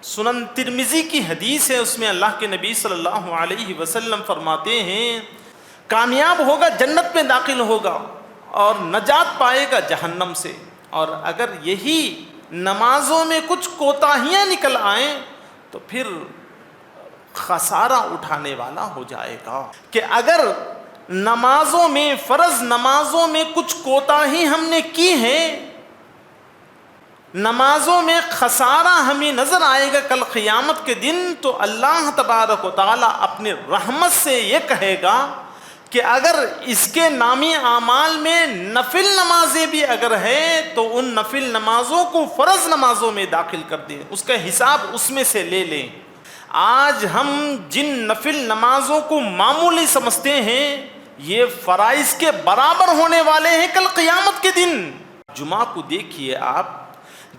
سنن ترمذی کی حدیث ہے، اس میں اللہ کے نبی صلی اللہ علیہ وسلم فرماتے ہیں کامیاب ہوگا جنت میں داخل ہوگا اور نجات پائے گا جہنم سے، اور اگر یہی نمازوں میں کچھ کوتاہیاں نکل آئیں تو پھر خسارہ اٹھانے والا ہو جائے گا۔ کہ اگر نمازوں میں، فرض نمازوں میں کچھ کوتاہی ہم نے کی ہے، نمازوں میں خسارہ ہمیں نظر آئے گا کل قیامت کے دن، تو اللہ تبارک و تعالیٰ اپنی رحمت سے یہ کہے گا کہ اگر اس کے نامی اعمال میں نفل نمازیں بھی اگر ہے تو ان نفل نمازوں کو فرض نمازوں میں داخل کر دیں، اس کا حساب اس میں سے لے لیں۔ آج ہم جن نفل نمازوں کو معمولی سمجھتے ہیں یہ فرائض کے برابر ہونے والے ہیں کل قیامت کے دن۔ جمعہ کو دیکھیے آپ،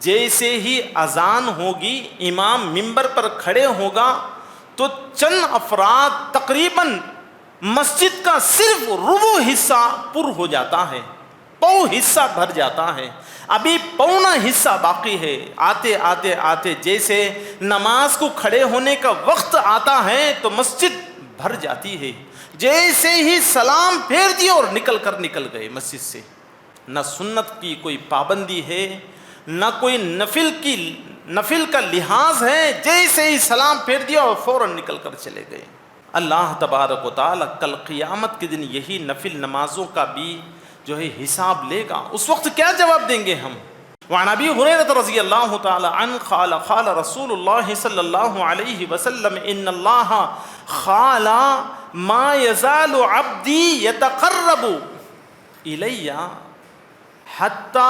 جیسے ہی اذان ہوگی امام ممبر پر کھڑے ہوگا تو چند افراد تقریباً مسجد کا صرف ربع حصہ پر ہو جاتا ہے، پو حصہ بھر جاتا ہے، ابھی پونا حصہ باقی ہے۔ آتے آتے آتے جیسے نماز کو کھڑے ہونے کا وقت آتا ہے تو مسجد بھر جاتی ہے، جیسے ہی سلام پھیر دیا اور نکل گئے مسجد سے۔ نہ سنت کی کوئی پابندی ہے، نہ کوئی نفل کا لحاظ ہے، جیسے ہی سلام پھیر دیا اور فوراً نکل کر چلے گئے۔ اللہ تبارک و تعالیٰ کل قیامت کے دن یہی نفل نمازوں کا بھی جو ہے حساب لے گا، اس وقت کیا جواب دیں گے ہم؟ وعن ابی ہریرہ رضی اللہ تعالی عنہ قال قال رسول اللہ صلی اللہ علیہ وسلم ان اللہ قال ما يزال عبدی یتقرب الی حتی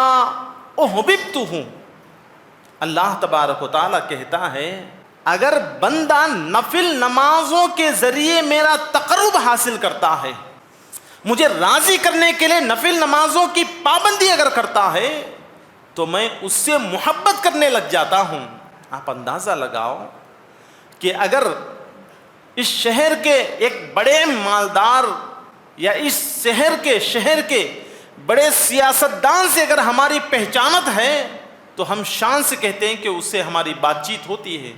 احببتہ۔ اللہ تبارک و تعالیٰ کہتا ہے اگر بندہ نفل نمازوں کے ذریعے میرا تقرب حاصل کرتا ہے، مجھے راضی کرنے کے لیے نفل نمازوں کی پابندی اگر کرتا ہے تو میں اس سے محبت کرنے لگ جاتا ہوں۔ آپ اندازہ لگاؤ کہ اگر اس شہر کے ایک بڑے مالدار یا اس شہر کے بڑے سیاستدان سے اگر ہماری پہچانت ہے تو ہم شان سے کہتے ہیں کہ اس سے ہماری بات چیت ہوتی ہے،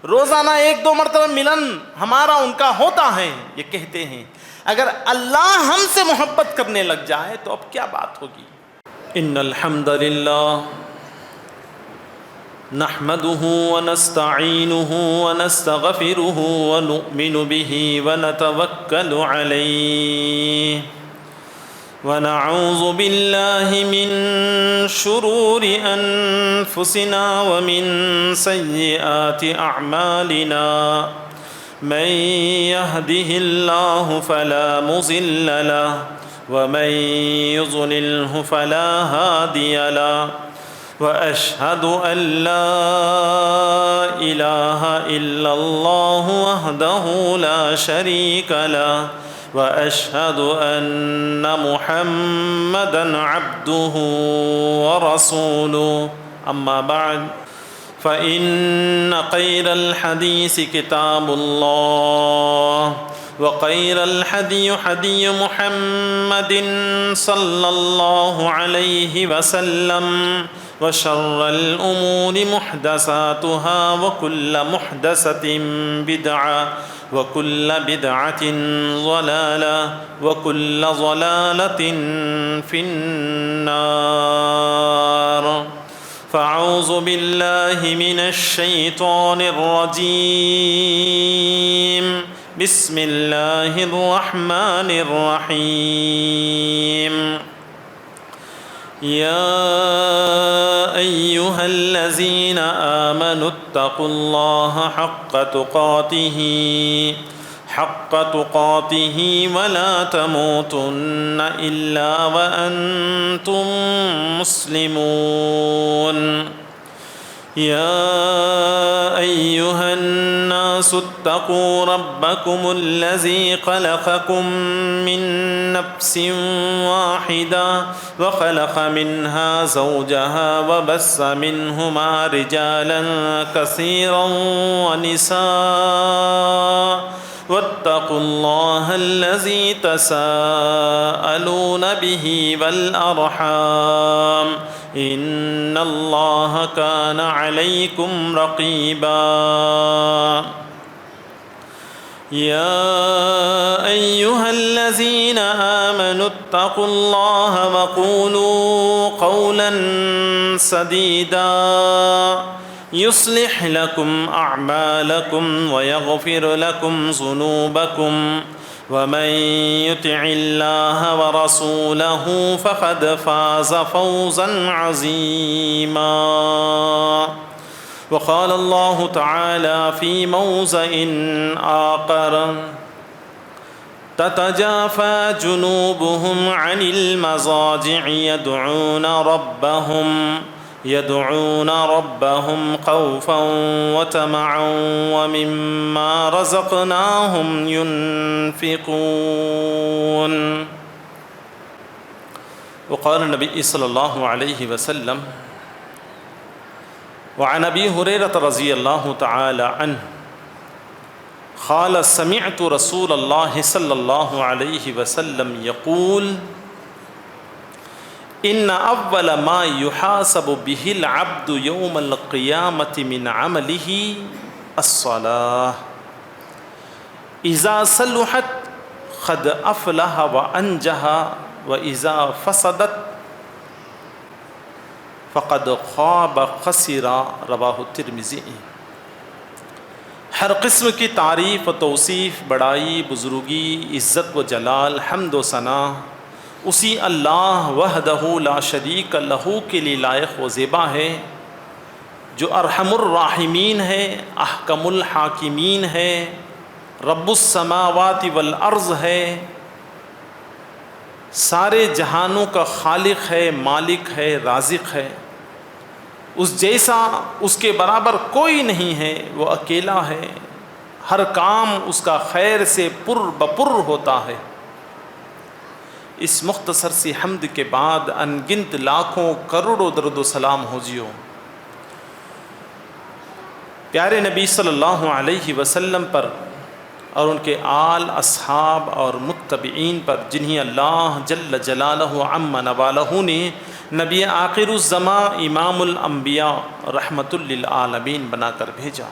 روزانہ 1-2 مرتبہ ملن ہمارا ان کا ہوتا ہے، یہ کہتے ہیں۔ اگر اللہ ہم سے محبت کرنے لگ جائے تو اب کیا بات ہوگی؟ ان الحمد للہ نحمده ونستعینه ونستغفره ونؤمن به ونتوکل علیہ ونعوذ باللہ من شرور انفسنا ومن سیئات اعمالنا من يهده الله فلا مضل له ومن يضلله فلا هادي له وأشهد أن لا إله إلا الله وحده لا شريك له وأشهد أن محمدًا عبده ورسوله أما بعد فإن خير الحديث كتاب الله وخير الهدي هدي محمد صلى الله عليه وسلم وشر الأمور محدثاتها وكل محدثة بدعة وكل بدعة ضلالة وكل ضلالة في النار فأعوذ بالله من الشيطان الرجيم بسم الله الرحمن الرحيم يا أيها الذين آمنوا اتقوا الله حق تقاته ولا تموتن إلا وأنتم مسلمون يا أيها الناس اتقوا ربكم الذي خلقكم من نفس واحدة وخلق منها زوجها وبث منهما رجالا كثيرا ونساء واتقوا الله الذي تساءلون به والأرحام إن الله كان عليكم رقيبا يا أيها الذين آمنوا اتقوا الله وقولوا قولا سديدا يصلح لكم أعمالكم ويغفر لكم ذنوبكم ومن يطع الله ورسوله فقد فاز فوزا عظيما وقال الله تعالى في موضع آخر تتجافى جنوبهم عن المضاجع يدعون ربهم خوفا وطمعا ومما رزقناهم ينفقون وقال النبي صلى الله عليه وسلم وعن ابي هريرة رضي الله تعالى عنه قال سمعت رسول الله صلى الله عليه وسلم يقول ان اول ما يحاسب به العبد يوم القيامة من عمله الصلاة اذا صلحت قد افلح وانجح واذا فسدت فقد خواب خسر رواہ الترمذی۔ ہر قسم کی تعریف و توصیف، بڑائی، بزرگی، عزت و جلال، حمد و ثنا اسی اللہ وحدہ لا شریک لہ کے لیے لائق و زیبا ہے، جو ارحم الراحمین ہے، احکم الحاکمین ہے، رب السماوات والارض ہے، سارے جہانوں کا خالق ہے، مالک ہے، رازق ہے، اس جیسا اس کے برابر کوئی نہیں ہے، وہ اکیلا ہے، ہر کام اس کا خیر سے پر بپر ہوتا ہے۔ اس مختصر سی حمد کے بعد ان گنت لاکھوں کروڑوں درود و سلام ہوجیو پیارے نبی صلی اللہ علیہ وسلم پر اور ان کے آل، اصحاب اور متبعین پر، جنہیں اللہ جل جلالہ عم نوالہ نے نبی آخر الزماں امام الانبیاء رحمت للعالمین بنا کر بھیجا۔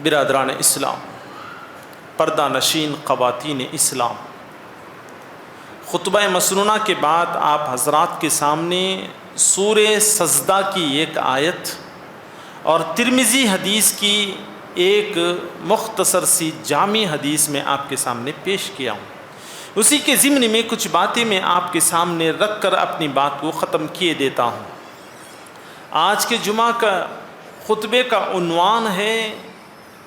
برادران اسلام، پردہ نشین خواتین اسلام، خطبہ مسنونہ کے بعد آپ حضرات کے سامنے سورہ سجدہ کی ایک آیت اور ترمذی حدیث کی ایک مختصر سی جامع حدیث میں آپ کے سامنے پیش کیا ہوں۔ اسی کے ضمن میں کچھ باتیں میں آپ کے سامنے رکھ کر اپنی بات کو ختم کیے دیتا ہوں۔ آج کے جمعہ کا خطبے کا عنوان ہے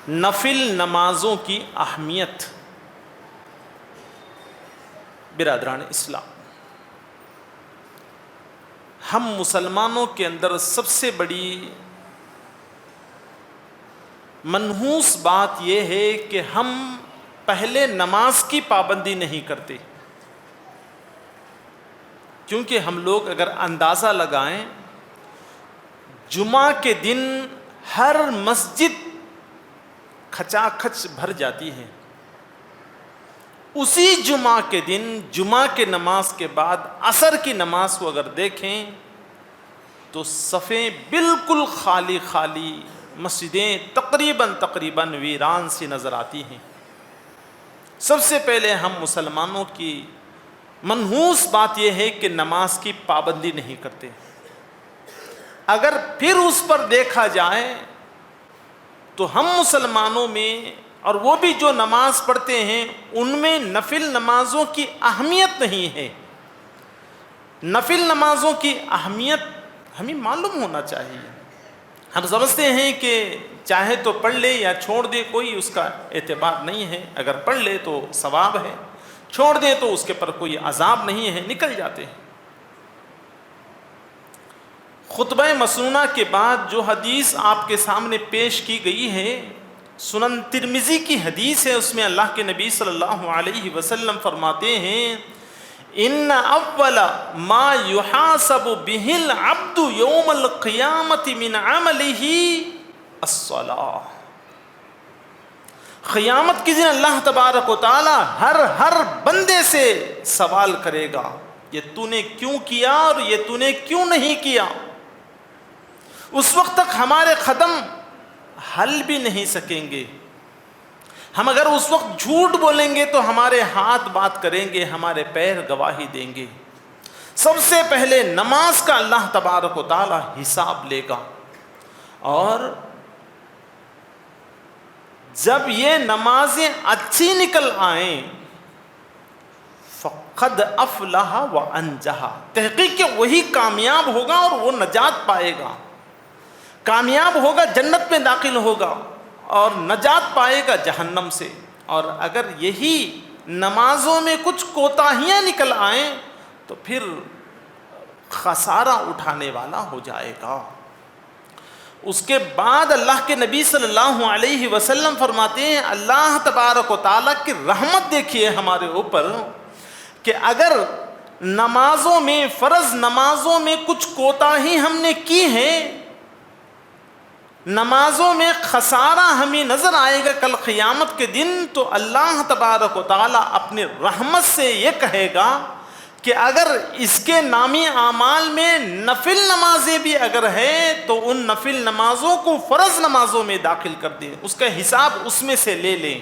نفل نمازوں کی اہمیت۔ برادران اسلام، ہم مسلمانوں کے اندر سب سے بڑی منحوس بات یہ ہے کہ ہم پہلے نماز کی پابندی نہیں کرتے، کیونکہ ہم لوگ اگر اندازہ لگائیں جمعہ کے دن ہر مسجد کھچا کھچ بھر جاتی ہے، اسی جمعہ کے دن جمعہ کے نماز کے بعد عصر کی نماز کو اگر دیکھیں تو صفیں بالکل خالی خالی، مسجدیں تقریباً ویران سی نظر آتی ہیں۔ سب سے پہلے ہم مسلمانوں کی منحوس بات یہ ہے کہ نماز کی پابندی نہیں کرتے۔ اگر پھر اس پر دیکھا جائے تو ہم مسلمانوں میں، اور وہ بھی جو نماز پڑھتے ہیں، ان میں نفل نمازوں کی اہمیت نہیں ہے۔ نفل نمازوں کی اہمیت ہمیں معلوم ہونا چاہیے۔ ہم سمجھتے ہیں کہ چاہے تو پڑھ لے یا چھوڑ دے، کوئی اس کا اعتبار نہیں ہے، اگر پڑھ لے تو ثواب ہے، چھوڑ دے تو اس کے پر کوئی عذاب نہیں ہے، نکل جاتے ہیں۔ خطبہ مسنونہ کے بعد جو حدیث آپ کے سامنے پیش کی گئی ہے، سنن ترمذی کی حدیث ہے، اس میں اللہ کے نبی صلی اللہ علیہ وسلم فرماتے ہیں ان اول ما يحاسب به العبد يوم القیامت من عمله الصلاۃ۔ قیامت کے دن اللہ تبارک و تعالی ہر بندے سے سوال کرے گا، یہ تو نے کیوں کیا اور یہ تو نے کیوں نہیں کیا. اس وقت تک ہمارے قدم ہل بھی نہیں سکیں گے. ہم اگر اس وقت جھوٹ بولیں گے تو ہمارے ہاتھ بات کریں گے, ہمارے پیر گواہی دیں گے. سب سے پہلے نماز کا اللہ تبارک و تعالی حساب لے گا, اور جب یہ نمازیں اچھی نکل آئیں فقد افلح وانجح, تحقیق کہ وہی کامیاب ہوگا اور وہ نجات پائے گا, کامیاب ہوگا, جنت میں داخل ہوگا اور نجات پائے گا جہنم سے. اور اگر یہی نمازوں میں کچھ کوتاہیاں نکل آئیں تو پھر خسارہ اٹھانے والا ہو جائے گا. اس کے بعد اللہ کے نبی صلی اللہ علیہ وسلم فرماتے ہیں, اللہ تبارک و تعالیٰ کی رحمت دیکھیے ہمارے اوپر, کہ اگر نمازوں میں, فرض نمازوں میں کچھ کوتاہی ہم نے کی ہے, نمازوں میں خسارہ ہمیں نظر آئے گا کل قیامت کے دن, تو اللہ تبارک و تعالیٰ اپنی رحمت سے یہ کہے گا کہ اگر اس کے نامی اعمال میں نفل نمازیں بھی اگر ہیں تو ان نفل نمازوں کو فرض نمازوں میں داخل کر دیں, اس کا حساب اس میں سے لے لیں.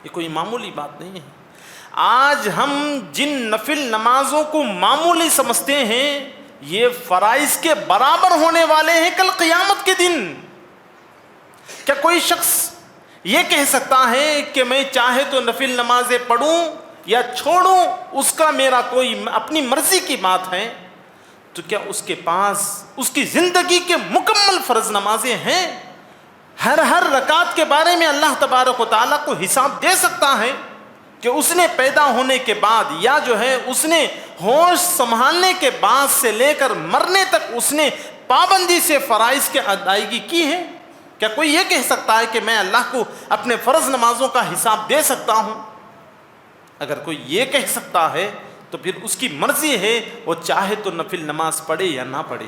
یہ کوئی معمولی بات نہیں ہے. آج ہم جن نفل نمازوں کو معمولی سمجھتے ہیں یہ فرائض کے برابر ہونے والے ہیں کل قیامت کے دن. کیا کوئی شخص یہ کہہ سکتا ہے کہ میں چاہے تو نفل نمازیں پڑھوں یا چھوڑوں, اس کا میرا کوئی اپنی مرضی کی بات ہے؟ تو کیا اس کے پاس اس کی زندگی کے مکمل فرض نمازیں ہیں؟ ہر رکعت کے بارے میں اللہ تبارک و تعالیٰ کو حساب دے سکتا ہے کہ اس نے پیدا ہونے کے بعد یا جو ہے اس نے ہوش سنبھالنے کے بعد سے لے کر مرنے تک اس نے پابندی سے فرائض کی ادائیگی کی ہے؟ کیا کوئی یہ کہہ سکتا ہے کہ میں اللہ کو اپنے فرض نمازوں کا حساب دے سکتا ہوں؟ اگر کوئی یہ کہہ سکتا ہے تو پھر اس کی مرضی ہے, وہ چاہے تو نفل نماز پڑھے یا نہ پڑھے.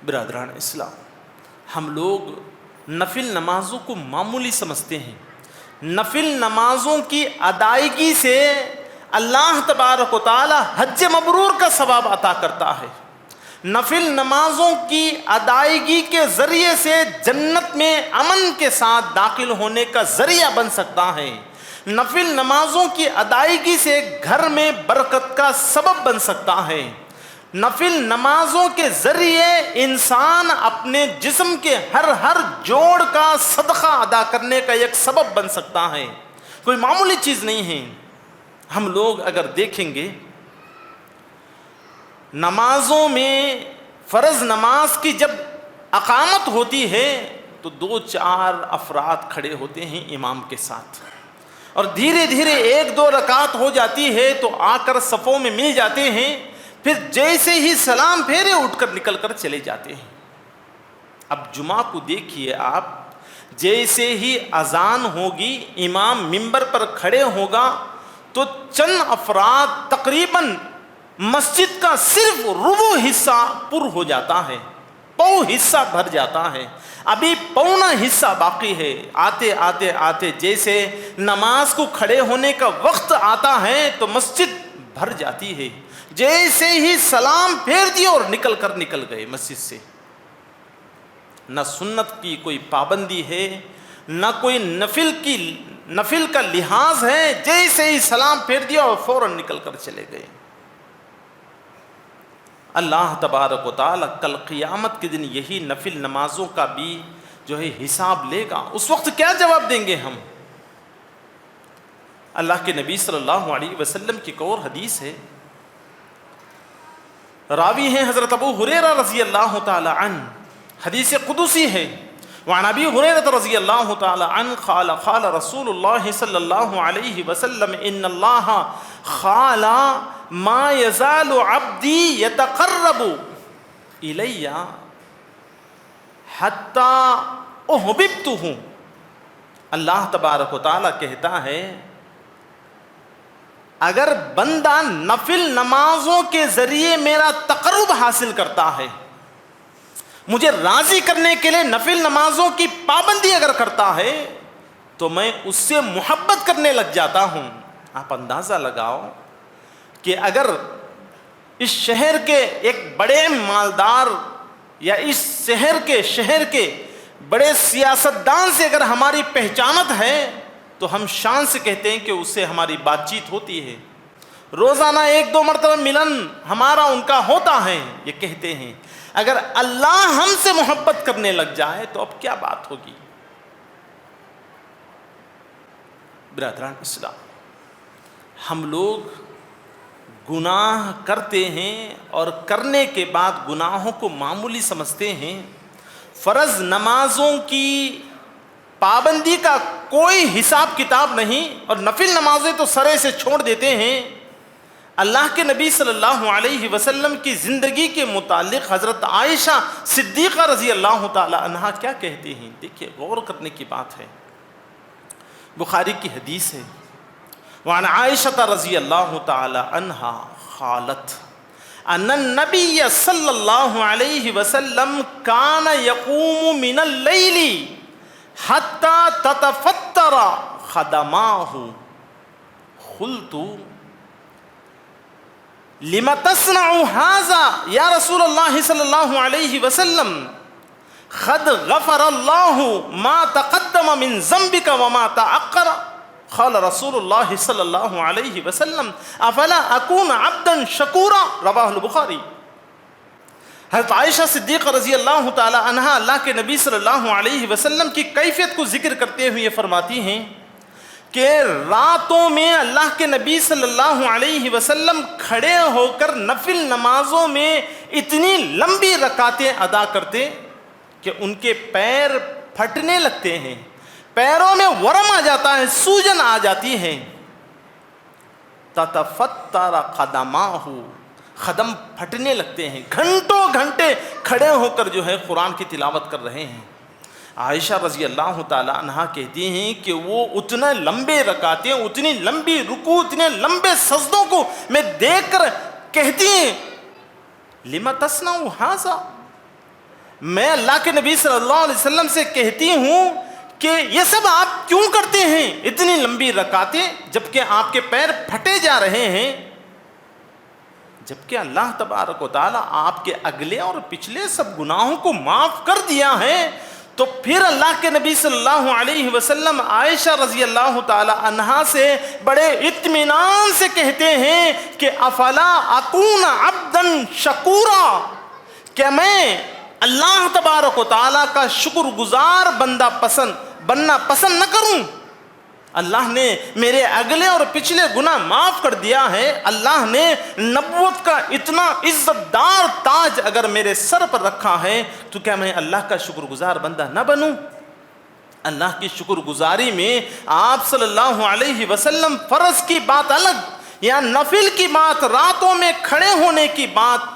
برادران اسلام, ہم لوگ نفل نمازوں کو معمولی سمجھتے ہیں. نفل نمازوں کی ادائیگی سے اللہ تبارک و تعالی حج مبرور کا ثواب عطا کرتا ہے. نفل نمازوں کی ادائیگی کے ذریعے سے جنت میں امن کے ساتھ داخل ہونے کا ذریعہ بن سکتا ہے. نفل نمازوں کی ادائیگی سے گھر میں برکت کا سبب بن سکتا ہے. نفل نمازوں کے ذریعے انسان اپنے جسم کے ہر جوڑ کا صدقہ ادا کرنے کا ایک سبب بن سکتا ہے. کوئی معمولی چیز نہیں ہے. ہم لوگ اگر دیکھیں گے نمازوں میں, فرض نماز کی جب اقامت ہوتی ہے تو 2-4 افراد کھڑے ہوتے ہیں امام کے ساتھ, اور دھیرے دھیرے 1-2 رکعت ہو جاتی ہے تو آ کر صفوں میں مل جاتے ہیں. پھر جیسے ہی سلام پھیرے اٹھ کر نکل کر چلے جاتے ہیں. اب جمعہ کو دیکھیے آپ, جیسے ہی اذان ہوگی امام منبر پر کھڑے ہوگا تو چند افراد تقریباً مسجد کا صرف ربع حصہ پر ہو جاتا ہے, پو حصہ بھر جاتا ہے, ابھی پونا حصہ باقی ہے. آتے آتے آتے جیسے نماز کو کھڑے ہونے کا وقت آتا ہے تو مسجد بھر جاتی ہے. جیسے ہی سلام پھیر دیا اور نکل گئے مسجد سے. نہ سنت کی کوئی پابندی ہے, نہ کوئی نفل کا لحاظ ہے, جیسے ہی سلام پھیر دیا اور فوراً نکل کر چلے گئے. اللہ تبارک و تعالی کل قیامت کے دن یہی نفل نمازوں کا بھی جو ہے حساب لے گا. اس وقت کیا جواب دیں گے ہم؟ اللہ کے نبی صلی اللہ علیہ وسلم کی ایک اور حدیث ہے, راوی ہیں حضرت ابو ہریرہ رضی اللہ تعالی عنہ, حدیث قدسی ہے. وعن ابی ہریرہ رضی اللہ تعالی عنہ قال قال رسول اللہ صلی اللہ علیہ وسلم ان اللہ قال ما يزال عبدی يتقرب الی حتی احببتہ. اللہ تبارک و تعالی کہتا ہے اگر بندہ نفل نمازوں کے ذریعے میرا تقرب حاصل کرتا ہے, مجھے راضی کرنے کے لیے نفل نمازوں کی پابندی اگر کرتا ہے تو میں اس سے محبت کرنے لگ جاتا ہوں. آپ اندازہ لگاؤ کہ اگر اس شہر کے ایک بڑے مالدار یا اس شہر کے بڑے سیاستدان سے اگر ہماری پہچانت ہے تو ہم شان سے کہتے ہیں کہ اس سے ہماری بات چیت ہوتی ہے، روزانہ 1-2 مرتبہ ملن ہمارا ان کا ہوتا ہے، یہ کہتے ہیں۔ اگر اللہ ہم سے محبت کرنے لگ جائے تو اب کیا بات ہوگی؟ برادران اسلام، ہم لوگ گناہ کرتے ہیں اور کرنے کے بعد گناہوں کو معمولی سمجھتے ہیں، فرض نمازوں کی پابندی کا کوئی حساب کتاب نہیں اور نفل نمازیں تو سرے سے چھوڑ دیتے ہیں۔ اللہ کے نبی صلی اللہ علیہ وسلم کی زندگی کے متعلق حضرت عائشہ صدیقہ رضی اللہ تعالی عنہا کیا کہتی ہیں؟ دیکھیے، غور کرنے کی بات ہے، بخاری کی حدیث ہے، وعن عائشہ رضی اللہ تعالی عنہا قالت ان النبی صلی اللہ علیہ وسلم کان یقوم من اللیل حتی تتفتر خدماہ قلت لما تصنع هذا یا رسول اللہ صلی اللہ علیہ وسلم قد غفر اللہ ما تقدم من ذنبک وما تأخر قال رسول اللہ صلی اللہ علیہ وسلم افلا اکون عبدا شکورا رواہ البخاری۔ حضرت عائشہ صدیقہ رضی اللہ تعالی عنہا اللہ کے نبی صلی اللہ علیہ وسلم کی کیفیت کو ذکر کرتے ہوئے فرماتی ہیں کہ راتوں میں اللہ کے نبی صلی اللہ علیہ وسلم کھڑے ہو کر نفل نمازوں میں اتنی لمبی رکعتیں ادا کرتے کہ ان کے پیر پھٹنے لگتے ہیں، پیروں میں ورم آ جاتا ہے، سوجن آ جاتی ہے۔ تتفتر قدماہ، قدم پھٹنے لگتے ہیں، گھنٹوں گھنٹے کھڑے ہو کر جو ہے قرآن کی تلاوت کر رہے ہیں۔ عائشہ رضی اللہ تعالی عنہا کہتی ہیں کہ وہ اتنے لمبے رکعتیں، اتنی لمبی رکوع، اتنے لمبے سجدوں کو میں دیکھ کر کہتی ہیں لما تصنع ھذا، میں اللہ کے نبی صلی اللہ علیہ وسلم سے کہتی ہوں کہ یہ سب آپ کیوں کرتے ہیں، اتنی لمبی رکعتیں، جبکہ آپ کے پیر پھٹے جا رہے ہیں، جبکہ اللہ تبارک و تعالیٰ آپ کے اگلے اور پچھلے سب گناہوں کو معاف کر دیا ہے۔ تو پھر اللہ کے نبی صلی اللہ علیہ وسلم عائشہ رضی اللہ تعالی عنہا سے بڑے اطمینان سے کہتے ہیں کہ افلا اکون عبدا شکورا، کہ میں اللہ تبارک و تعالیٰ کا شکر گزار بننا پسند نہ کروں؟ اللہ نے میرے اگلے اور پچھلے گناہ معاف کر دیا ہے، اللہ نے نبوت کا اتنا عزت دار تاج اگر میرے سر پر رکھا ہے تو کیا میں اللہ کا شکر گزار بندہ نہ بنوں؟ اللہ کی شکر گزاری میں آپ صلی اللہ علیہ وسلم فرض کی بات الگ یا نفل کی بات، راتوں میں کھڑے ہونے کی بات،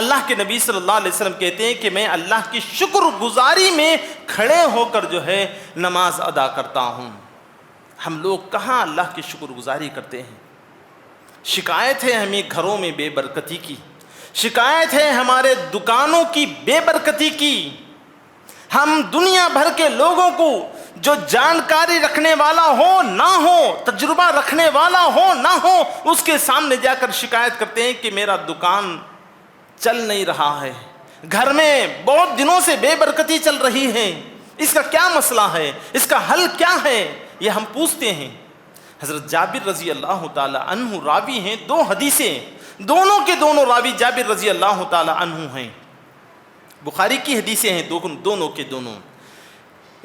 اللہ کے نبی صلی اللہ علیہ وسلم کہتے ہیں کہ میں اللہ کی شکر گزاری میں کھڑے ہو کر جو ہے نماز ادا کرتا ہوں۔ ہم لوگ کہاں اللہ کی شکر گزاری کرتے ہیں؟ شکایت ہے ہمیں گھروں میں بے برکتی کی، شکایت ہے ہمارے دکانوں کی بے برکتی کی۔ ہم دنیا بھر کے لوگوں کو جو جانکاری رکھنے والا ہو نہ ہو، تجربہ رکھنے والا ہو نہ ہو، اس کے سامنے جا کر شکایت کرتے ہیں کہ میرا دکان چل نہیں رہا ہے، گھر میں بہت دنوں سے بے برکتی چل رہی ہے، اس کا کیا مسئلہ ہے، اس کا حل کیا ہے، یہ ہم پوچھتے ہیں۔ حضرت جابر رضی اللہ تعالی عنہ راوی ہیں، 2 حدیثیں، دونوں کے دونوں راوی جابر رضی اللہ تعالی عنہ ہیں، بخاری کی حدیثیں ہیں دونوں کے دونوں۔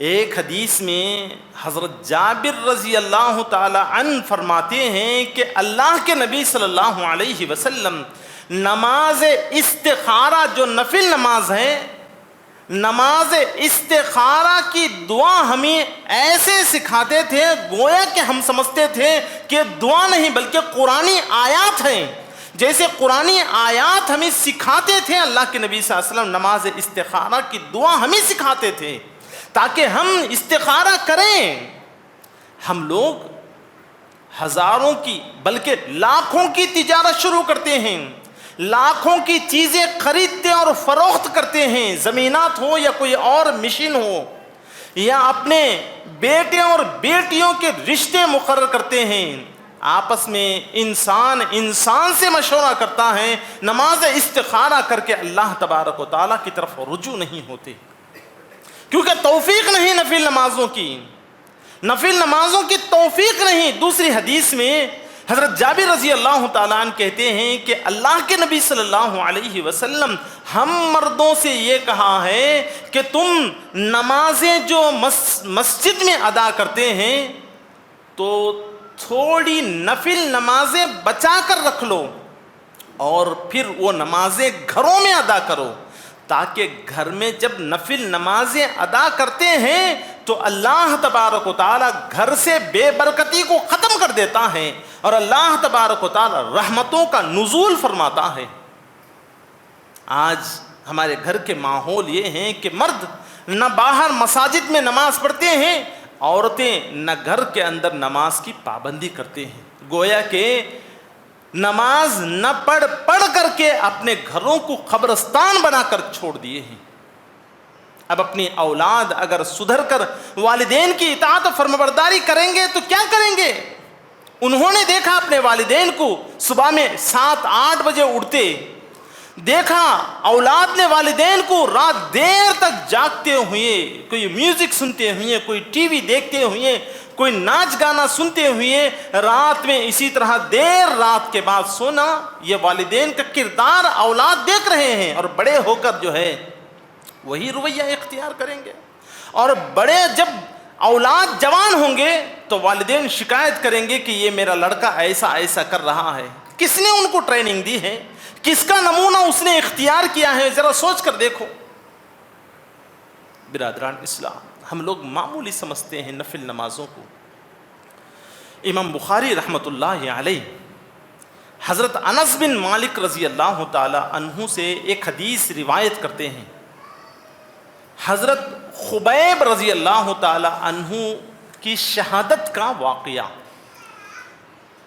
ایک حدیث میں حضرت جابر رضی اللہ تعالی عنہ فرماتے ہیں کہ اللہ کے نبی صلی اللہ علیہ وسلم نماز استخارہ جو نفل نماز ہے، نماز استخارہ کی دعا ہمیں ایسے سکھاتے تھے گویا کہ ہم سمجھتے تھے کہ دعا نہیں بلکہ قرآنی آیات ہیں، جیسے قرآنی آیات ہمیں سکھاتے تھے اللہ کے نبی صلی اللہ علیہ وسلم نماز استخارہ کی دعا ہمیں سکھاتے تھے تاکہ ہم استخارہ کریں۔ ہم لوگ ہزاروں کی بلکہ لاکھوں کی تجارت شروع کرتے ہیں، لاکھوں کی چیزیں خریدتے اور فروخت کرتے ہیں، زمینات ہو یا کوئی اور مشین ہو، یا اپنے بیٹے اور بیٹیوں کے رشتے مقرر کرتے ہیں، آپس میں انسان سے مشورہ کرتا ہے، نماز استخارہ کر کے اللہ تبارک و تعالیٰ کی طرف رجوع نہیں ہوتے، کیونکہ توفیق نہیں نفل نمازوں کی توفیق نہیں۔ دوسری حدیث میں حضرت جابر رضی اللہ تعالیٰ عنہ کہتے ہیں کہ اللہ کے نبی صلی اللہ علیہ وسلم ہم مردوں سے یہ کہا ہے کہ تم نمازیں جو مسجد میں ادا کرتے ہیں تو تھوڑی نفل نمازیں بچا کر رکھ لو اور پھر وہ نمازیں گھروں میں ادا کرو، تاکہ گھر میں جب نفل نمازیں ادا کرتے ہیں تو اللہ تبارک و تعالیٰ گھر سے بے برکتی کو ختم کر دیتا ہے اور اللہ تبارک و تعالیٰ رحمتوں کا نزول فرماتا ہے۔ آج ہمارے گھر کے ماحول یہ ہیں کہ مرد نہ باہر مساجد میں نماز پڑھتے ہیں، عورتیں نہ گھر کے اندر نماز کی پابندی کرتے ہیں، گویا کہ نماز نہ پڑھ کر کے اپنے گھروں کو قبرستان بنا کر چھوڑ دیے ہیں۔ اب اپنی اولاد اگر سدھر کر والدین کی اطاعت و فرمانبرداری کریں گے تو کیا کریں گے؟ انہوں نے دیکھا اپنے والدین کو صبح میں 7-8 بجے اٹھتے، دیکھا اولاد نے والدین کو رات دیر تک جاگتے ہوئے، کوئی میوزک سنتے ہوئے، کوئی ٹی وی دیکھتے ہوئے، کوئی ناچ گانا سنتے ہوئے، رات میں اسی طرح دیر رات کے بعد سونا، یہ والدین کا کردار اولاد دیکھ رہے ہیں اور بڑے ہو کر جو ہے وہی رویہ اختیار کریں گے۔ اور بڑے جب اولاد جوان ہوں گے تو والدین شکایت کریں گے کہ یہ میرا لڑکا ایسا کر رہا ہے، کس نے ان کو ٹریننگ دی ہے، کس کا نمونہ اس نے اختیار کیا ہے، ذرا سوچ کر دیکھو۔ برادران اسلام، ہم لوگ معمولی سمجھتے ہیں نفل نمازوں کو۔ امام بخاری رحمۃ اللہ علیہ حضرت انس بن مالک رضی اللہ تعالی عنہ سے ایک حدیث روایت کرتے ہیں۔ حضرت خبیب رضی اللہ تعالی عنہ کی شہادت کا واقعہ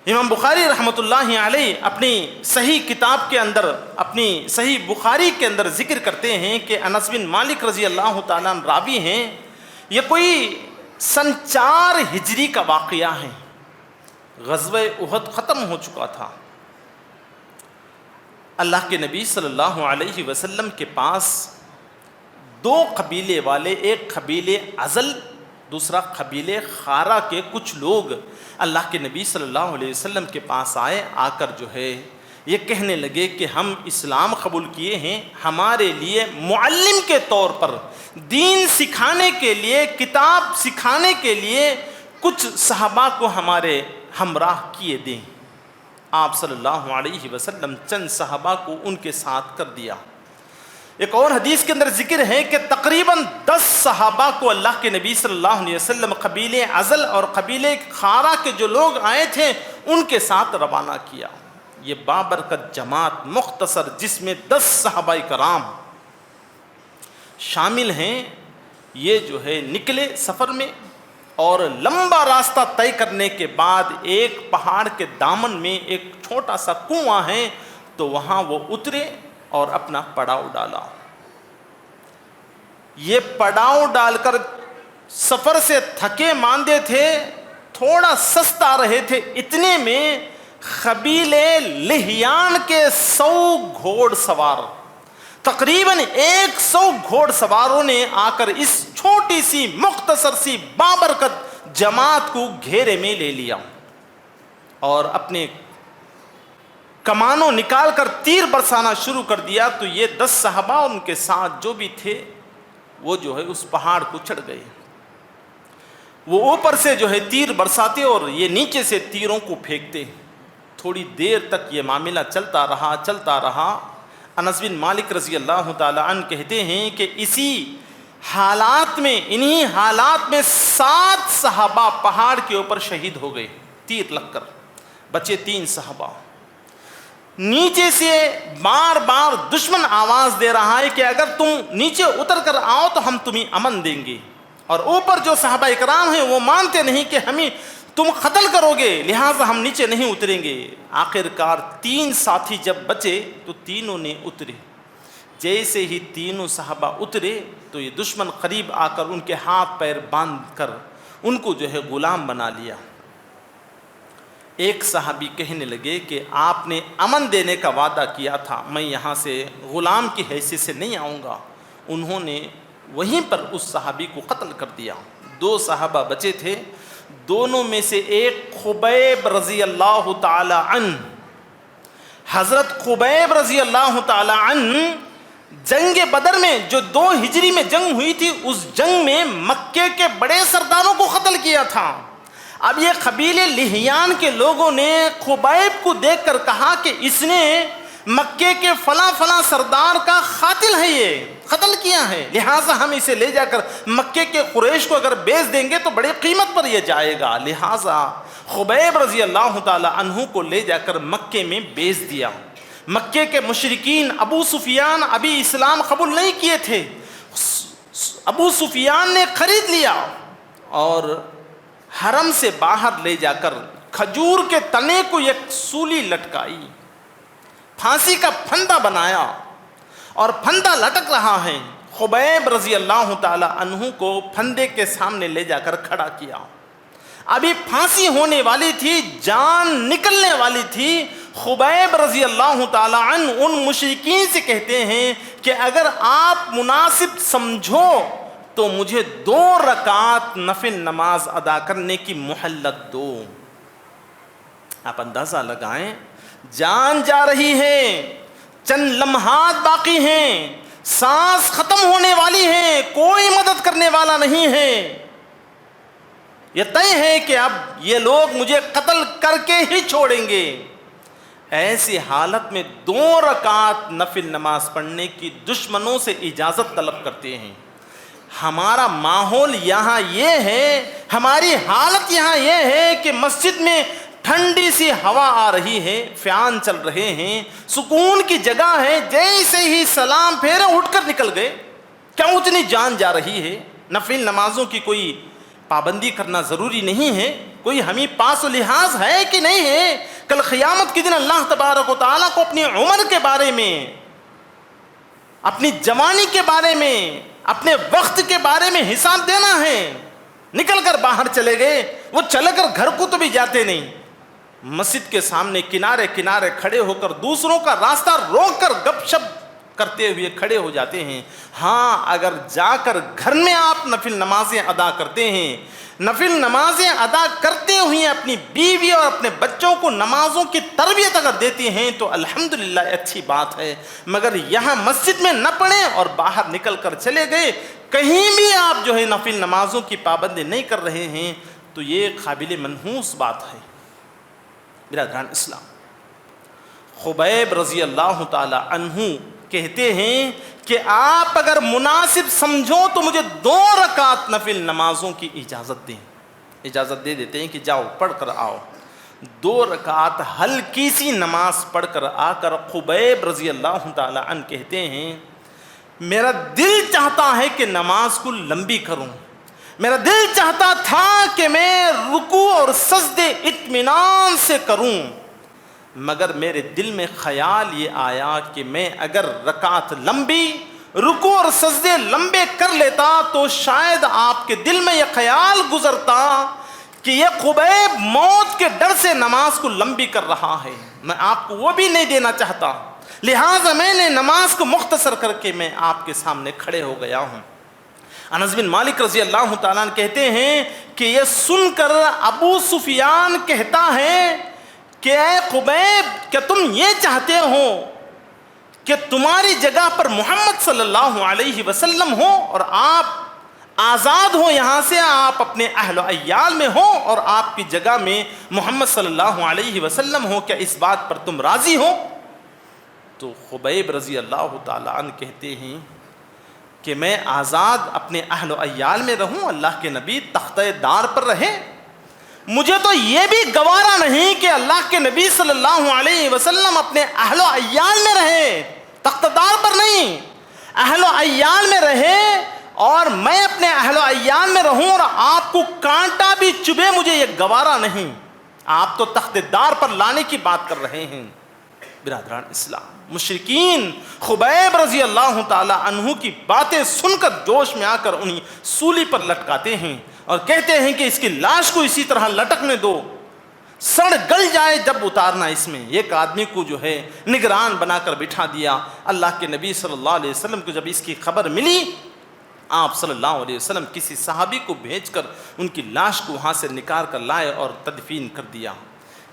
امام بخاری رحمۃ اللہ علیہ اپنی صحیح کتاب کے اندر، اپنی صحیح بخاری کے اندر ذکر کرتے ہیں کہ انس بن مالک رضی اللہ تعالیٰ عنہ راوی ہیں۔ یہ کوئی سن 4 ہجری کا واقعہ ہے، غزوہ احد ختم ہو چکا تھا۔ اللہ کے نبی صلی اللہ علیہ وسلم کے پاس 2 قبیلے والے، ایک قبیلے ازل، دوسرا قبیلے خارا کے کچھ لوگ اللہ کے نبی صلی اللہ علیہ وسلم کے پاس آئے، آ کر جو ہے یہ کہنے لگے کہ ہم اسلام قبول کیے ہیں، ہمارے لیے معلم کے طور پر، دین سکھانے کے لیے، کتاب سکھانے کے لیے کچھ صحابہ کو ہمارے ہمراہ کیے دیں۔ آپ صلی اللہ علیہ وسلم چند صحابہ کو ان کے ساتھ کر دیا۔ ایک اور حدیث کے اندر ذکر ہے کہ تقریباً 10 صحابہ کو اللہ کے نبی صلی اللہ علیہ وسلم قبیلے ازل اور قبیلے خارا کے جو لوگ آئے تھے ان کے ساتھ روانہ کیا۔ یہ بابرکت جماعت مختصر جس میں 10 صحابہ کرام شامل ہیں، یہ جو ہے نکلے سفر میں، اور لمبا راستہ طے کرنے کے بعد ایک پہاڑ کے دامن میں ایک چھوٹا سا کنواں ہے، تو وہاں وہ اترے اور اپنا پڑاؤ ڈالا۔ یہ پڑاؤ ڈال کر سفر سے تھکے ماندے تھے، تھوڑا سستا رہے تھے، اتنے میں قبیلے لہیان کے 100 گھوڑ سوار، تقریباً 100 گھوڑ سواروں نے آ کر اس چھوٹی سی مختصر سی بابرکت جماعت کو گھیرے میں لے لیا اور اپنے کمانوں نکال کر تیر برسانا شروع کر دیا۔ تو یہ 10 صحابہ ان کے ساتھ جو بھی تھے وہ جو ہے اس پہاڑ کو چڑھ گئے، وہ اوپر سے جو ہے تیر برساتے اور یہ نیچے سے تیروں کو پھینکتے۔ تھوڑی دیر تک یہ معاملہ چلتا رہا۔ انس بن مالک رضی اللہ تعالی عنہ کہتے ہیں کہ انہی حالات میں 7 صحابہ پہاڑ کے اوپر شہید ہو گئے، تیر لگ کر، بچے 3 صحابہ۔ نیچے سے بار بار دشمن آواز دے رہا ہے کہ اگر تم نیچے اتر کر آؤ تو ہم تمہیں امن دیں گے، اور اوپر جو صحابہ اکرام ہیں وہ مانتے نہیں کہ ہمیں تم قتل کرو گے، لہٰذا ہم نیچے نہیں اتریں گے۔ آخر کار 3 ساتھی جب بچے تو تینوں نے اترے۔ جیسے ہی تینوں صحابہ اترے تو یہ دشمن قریب آ کر ان کے ہاتھ پیر باندھ کر ان کو جو ہے غلام بنا لیا۔ ایک صحابی کہنے لگے کہ آپ نے امن دینے کا وعدہ کیا تھا، میں یہاں سے غلام کی حیثیت سے نہیں آؤں گا۔ انہوں نے وہیں پر اس صحابی کو قتل کر دیا۔ 2 صحابہ بچے تھے، دونوں میں سے ایک خبیب رضی اللہ تعالی عنہ، حضرت خبیب رضی اللہ تعالی عنہ جنگ بدر میں جو 2 ہجری میں جنگ ہوئی تھی، اس جنگ میں مکے کے بڑے سرداروں کو قتل کیا تھا۔ اب یہ قبیلے لحیان کے لوگوں نے خبیب کو دیکھ کر کہا کہ اس نے مکے کے فلاں فلاں سردار کا قاتل ہے، یہ قتل کیا ہے، لہٰذا ہم اسے لے جا کر مکے کے قریش کو اگر بیچ دیں گے تو بڑے قیمت پر یہ جائے گا۔ لہٰذا خبیب رضی اللہ تعالی عنہ کو لے جا کر مکے میں بیچ دیا۔ مکے کے مشرکین ابو سفیان ابھی اسلام قبول نہیں کیے تھے، ابو سفیان نے خرید لیا اور حرم سے باہر لے جا کر کھجور کے تنے کو ایک سولی لٹکائی، پھانسی کا پھندا بنایا اور پھندا لٹک رہا ہے۔ خبیب رضی اللہ تعالی عنہ کو پھندے کے سامنے لے جا کر کھڑا کیا۔ ابھی پھانسی ہونے والی تھی، جان نکلنے والی تھی۔ خبیب رضی اللہ تعالی عنہ ان مشرکین سے کہتے ہیں کہ اگر آپ مناسب سمجھو تو مجھے 2 رکعت نفل نماز ادا کرنے کی مہلت دو۔ آپ اندازہ لگائیں، جان جا رہی ہے، چند لمحات باقی ہیں، سانس ختم ہونے والی ہے، کوئی مدد کرنے والا نہیں ہے، یہ طے ہے کہ اب یہ لوگ مجھے قتل کر کے ہی چھوڑیں گے۔ ایسی حالت میں 2 رکعت نفل نماز پڑھنے کی دشمنوں سے اجازت طلب کرتے ہیں۔ ہمارا ماحول یہاں یہ ہے، ہماری حالت یہاں یہ ہے کہ مسجد میں ٹھنڈی سی ہوا آ رہی ہے، فیان چل رہے ہیں، سکون کی جگہ ہے، جیسے ہی سلام پھیرے اٹھ کر نکل گئے۔ کیوں اتنی جان جا رہی ہے؟ نفل نمازوں کی کوئی پابندی کرنا ضروری نہیں ہے، کوئی ہمیں پاس و لحاظ ہے کہ نہیں ہے؟ کل قیامت کے دن اللہ تبارک و تعالیٰ کو اپنی عمر کے بارے میں، اپنی جوانی کے بارے میں، اپنے وقت کے بارے میں حساب دینا ہے۔ نکل کر باہر چلے گئے، وہ چلے کر گھر کو تو بھی جاتے نہیں، مسجد کے سامنے کنارے کنارے کھڑے ہو کر دوسروں کا راستہ روک کر گپ شپ کرتے ہوئے کھڑے ہو جاتے ہیں۔ ہاں، اگر جا کر گھر میں آپ نفل نمازیں ادا کرتے ہیں، نفل نمازیں ادا کرتے ہوئے اپنی بیوی اور اپنے بچوں کو نمازوں کی تربیت اگر دیتے ہیں تو الحمدللہ اچھی بات ہے، مگر یہاں مسجد میں نہ پڑھیں اور باہر نکل کر چلے گئے، کہیں بھی آپ جو ہے نفل نمازوں کی پابندی نہیں کر رہے ہیں تو یہ قابل منحوس بات ہے۔ برادران اسلام، خبیب رضی اللہ تعالی عنہ کہتے ہیں کہ آپ اگر مناسب سمجھو تو مجھے 2 رکعت نفل نمازوں کی اجازت دیں۔ اجازت دے دیتے ہیں کہ جاؤ پڑھ کر آؤ۔ 2 رکعت ہلکی سی نماز پڑھ کر آ کر خبیب رضی اللہ تعالی عنہ کہتے ہیں میرا دل چاہتا ہے کہ نماز کو لمبی کروں، میرا دل چاہتا تھا کہ میں رکوع اور سجدے اطمینان سے کروں، مگر میرے دل میں خیال یہ آیا کہ میں اگر رکعت لمبی، رکوع اور سجدے لمبے کر لیتا تو شاید آپ کے دل میں یہ خیال گزرتا کہ یہ خبیب موت کے ڈر سے نماز کو لمبی کر رہا ہے، میں آپ کو وہ بھی نہیں دینا چاہتا، لہٰذا میں نے نماز کو مختصر کر کے میں آپ کے سامنے کھڑے ہو گیا ہوں۔ انس بن مالک رضی اللہ تعالیٰ عنہ کہتے ہیں کہ یہ سن کر ابو سفیان کہتا ہے کہ اے خبیب، کیا تم یہ چاہتے ہو کہ تمہاری جگہ پر محمد صلی اللہ علیہ وسلم ہو اور آپ آزاد ہو، یہاں سے آپ اپنے اہل و عیال میں ہو اور آپ کی جگہ میں محمد صلی اللہ علیہ وسلم ہو، کیا اس بات پر تم راضی ہو؟ تو خبیب رضی اللہ تعالیٰ عنہ کہتے ہیں کہ میں آزاد اپنے اہل و عیال میں رہوں، اللہ کے نبی تختہ دار پر رہے، مجھے تو یہ بھی گوارا نہیں کہ اللہ کے نبی صلی اللہ علیہ وسلم اپنے اہل و عیال میں رہے، تختہ دار پر نہیں، اہل و عیال میں رہے اور میں اپنے اہل و عیال میں رہوں اور آپ کو کانٹا بھی چبھے، مجھے یہ گوارا نہیں۔ آپ تو تختہ دار پر لانے کی بات کر رہے ہیں۔ برادران اسلام، مشرکین خبیب رضی اللہ تعالی عنہ کی باتیں سن کر جوش میں آ کر انہیں سولی پر لٹکاتے ہیں اور کہتے ہیں کہ اس کی لاش کو اسی طرح لٹکنے دو سڑ گل جائے جب اتارنا اس میں. ایک آدمی کو جو ہے نگران بنا کر بٹھا دیا. اللہ کے نبی صلی اللہ علیہ وسلم کو جب اس کی خبر ملی، آپ صلی اللہ علیہ وسلم کسی صحابی کو بھیج کر ان کی لاش کو وہاں سے نکال کر لائے اور تدفین کر دیا.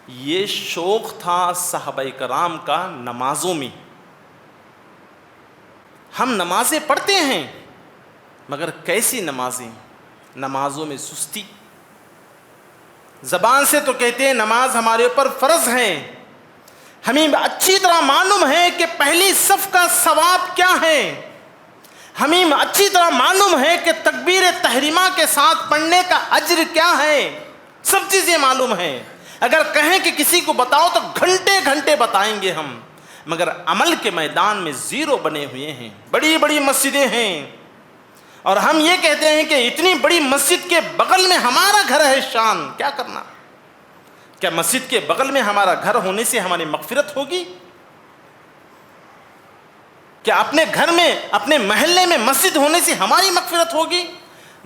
یہ شوق تھا صحابہ کرام کا نمازوں میں. ہم نمازیں پڑھتے ہیں مگر کیسی نمازیں؟ نمازوں میں سستی. زبان سے تو کہتے ہیں نماز ہمارے اوپر فرض ہے، ہمیں اچھی طرح معلوم ہے کہ پہلی صف کا ثواب کیا ہے، ہمیں اچھی طرح معلوم ہے کہ تکبیر تحریمہ کے ساتھ پڑھنے کا اجر کیا ہے، سب چیزیں معلوم ہیں. اگر کہیں کہ کسی کو بتاؤ تو گھنٹے گھنٹے بتائیں گے ہم، مگر عمل کے میدان میں زیرو بنے ہوئے ہیں. بڑی بڑی مسجدیں ہیں اور ہم یہ کہتے ہیں کہ اتنی بڑی مسجد کے بغل میں ہمارا گھر ہے شان. کیا کرنا؟ کیا مسجد کے بغل میں ہمارا گھر ہونے سے ہماری مغفرت ہوگی؟ کیا اپنے گھر میں اپنے محلے میں مسجد ہونے سے ہماری مغفرت ہوگی؟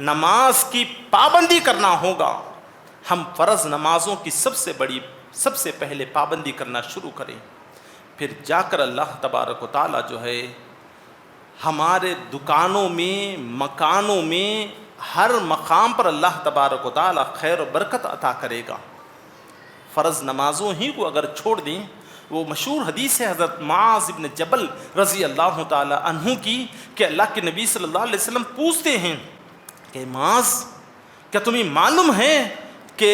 نماز کی پابندی کرنا ہوگا. ہم فرض نمازوں کی سب سے پہلے پابندی کرنا شروع کریں، پھر جا کر اللہ تبارک و تعالیٰ جو ہے ہمارے دکانوں میں، مکانوں میں، ہر مقام پر اللہ تبارک و تعالیٰ خیر و برکت عطا کرے گا. فرض نمازوں ہی کو اگر چھوڑ دیں، وہ مشہور حدیث ہے حضرت معاذ بن جبل رضی اللہ تعالی عنہ کی کہ اللہ کے نبی صلی اللہ علیہ وسلم پوچھتے ہیں کہ معاذ، کیا تمہیں معلوم ہے کہ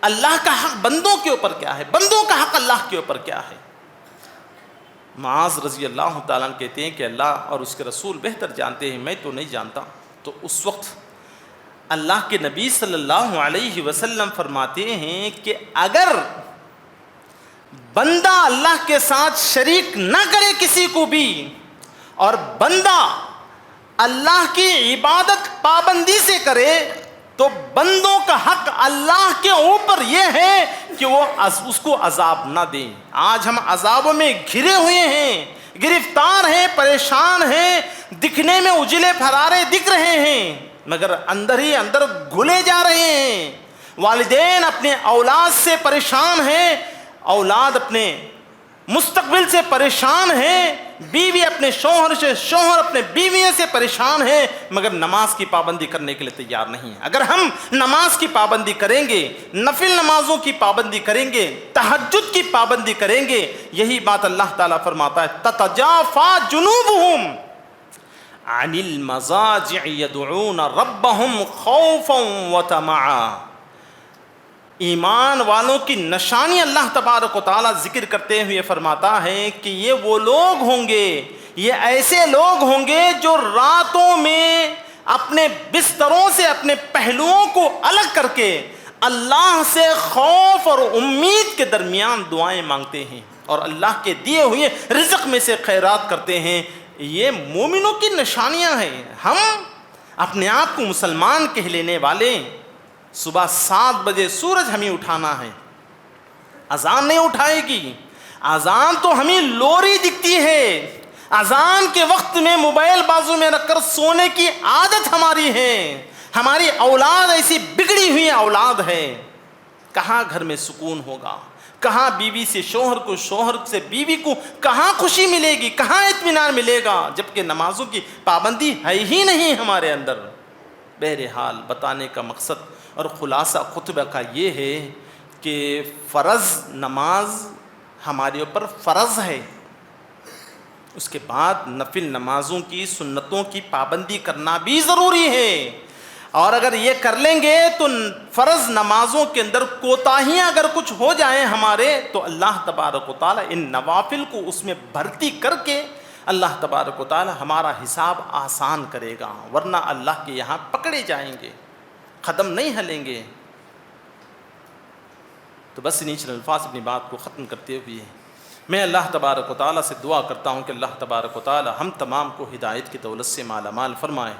اللہ کا حق بندوں کے اوپر کیا ہے، بندوں کا حق اللہ کے اوپر کیا ہے؟ معاذ رضی اللہ تعالیٰ کہتے ہیں کہ اللہ اور اس کے رسول بہتر جانتے ہیں، میں تو نہیں جانتا. تو اس وقت اللہ کے نبی صلی اللہ علیہ وسلم فرماتے ہیں کہ اگر بندہ اللہ کے ساتھ شریک نہ کرے کسی کو بھی، اور بندہ اللہ کی عبادت پابندی سے کرے، تو بندوں کا حق اللہ کے اوپر یہ ہے کہ وہ اس کو عذاب نہ دیں. آج ہم عذابوں میں گھرے ہوئے ہیں، گرفتار ہیں، پریشان ہیں، دکھنے میں اجلے پھرارے دکھ رہے ہیں مگر اندر ہی اندر گھلے جا رہے ہیں. والدین اپنے اولاد سے پریشان ہیں، اولاد اپنے مستقبل سے پریشان ہیں، بیوی اپنے شوہر سے، شوہر اپنے بیویوں سے پریشان ہیں مگر نماز کی پابندی کرنے کے لیے تیار نہیں. اگر ہم نماز کی پابندی کریں گے، نفل نمازوں کی پابندی کریں گے، تہجد کی پابندی کریں گے، یہی بات اللہ تعالیٰ فرماتا ہے تتجافا جنوبہم عن المضاجع يدعون ربهم خوفا وطمعا. ایمان والوں کی نشانی اللہ تبارک و تعالیٰ ذکر کرتے ہوئے فرماتا ہے کہ یہ وہ لوگ ہوں گے، یہ ایسے لوگ ہوں گے جو راتوں میں اپنے بستروں سے اپنے پہلوؤں کو الگ کر کے اللہ سے خوف اور امید کے درمیان دعائیں مانگتے ہیں اور اللہ کے دیے ہوئے رزق میں سے خیرات کرتے ہیں. یہ مومنوں کی نشانیاں ہیں. ہم اپنے آپ کو مسلمان کہہ لینے والے، صبح 7 بجے سورج ہمیں اٹھانا ہے، اذان نہیں اٹھائے گی. اذان تو ہمیں لوری دکھتی ہے. اذان کے وقت میں موبائل بازو میں رکھ کر سونے کی عادت ہماری ہے. ہماری اولاد ایسی بگڑی ہوئی اولاد ہے. کہاں گھر میں سکون ہوگا؟ کہاں بیوی سے شوہر کو، شوہر سے بیوی کو کہاں خوشی ملے گی، کہاں اطمینان ملے گا، جبکہ نمازوں کی پابندی ہے ہی نہیں ہمارے اندر. بہرحال بتانے کا مقصد اور خلاصہ خطبہ کا یہ ہے کہ فرض نماز ہمارے اوپر فرض ہے، اس کے بعد نفل نمازوں کی، سنتوں کی پابندی کرنا بھی ضروری ہے. اور اگر یہ کر لیں گے تو فرض نمازوں کے اندر کوتاہیاں اگر کچھ ہو جائیں ہمارے، تو اللہ تبارک و تعالیٰ ان نوافل کو اس میں بھرتی کر کے اللہ تبارک و تعالیٰ ہمارا حساب آسان کرے گا، ورنہ اللہ کے یہاں پکڑے جائیں گے، قدم نہیں ہلیں گے. تو بس انہی چند الفاظ اپنی بات کو ختم کرتے ہوئے میں اللہ تبارک و تعالیٰ سے دعا کرتا ہوں کہ اللہ تبارک و تعالیٰ ہم تمام کو ہدایت کی دولت سے مالا مال فرمائے.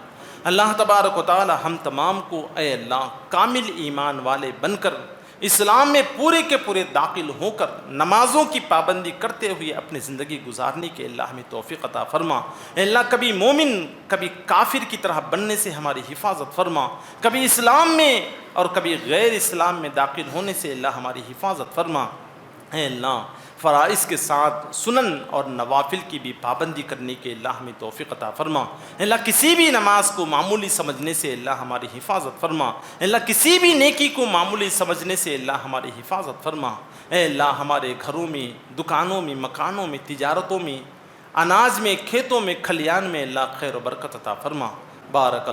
اللہ تبارک و تعالیٰ ہم تمام کو اے اللہ کامل ایمان والے بن کر اسلام میں پورے کے پورے داخل ہو کر نمازوں کی پابندی کرتے ہوئے اپنی زندگی گزارنے کے اللہ ہمیں توفیق عطا فرما۔ اے اللہ کبھی مومن کبھی کافر کی طرح بننے سے ہماری حفاظت فرما، کبھی اسلام میں اور کبھی غیر اسلام میں داخل ہونے سے اللہ ہماری حفاظت فرما۔ اے اللہ فرائض کے ساتھ سنن اور نوافل کی بھی پابندی کرنے کے اللہ ہمیں توفیق عطا فرما۔ اے اللہ کسی بھی نماز کو معمولی سمجھنے سے اللہ ہماری حفاظت فرما۔ اے اللہ کسی بھی نیکی کو معمولی سمجھنے سے اللہ ہماری حفاظت فرما۔ اے اللہ ہمارے گھروں میں، دکانوں میں، مکانوں میں، تجارتوں میں، اناج میں، کھیتوں میں، کھلیان میں اللہ خیر و برکت عطا فرما۔ بارک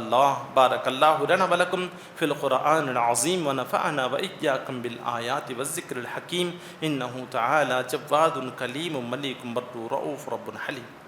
اللہ لنا ولکم فی القرآن العظیم ونفعنا وإیاکم بالآیات والذکر الحکیم انہ تعالی جواد کلیم ملیک بر رؤوف رب حلیم۔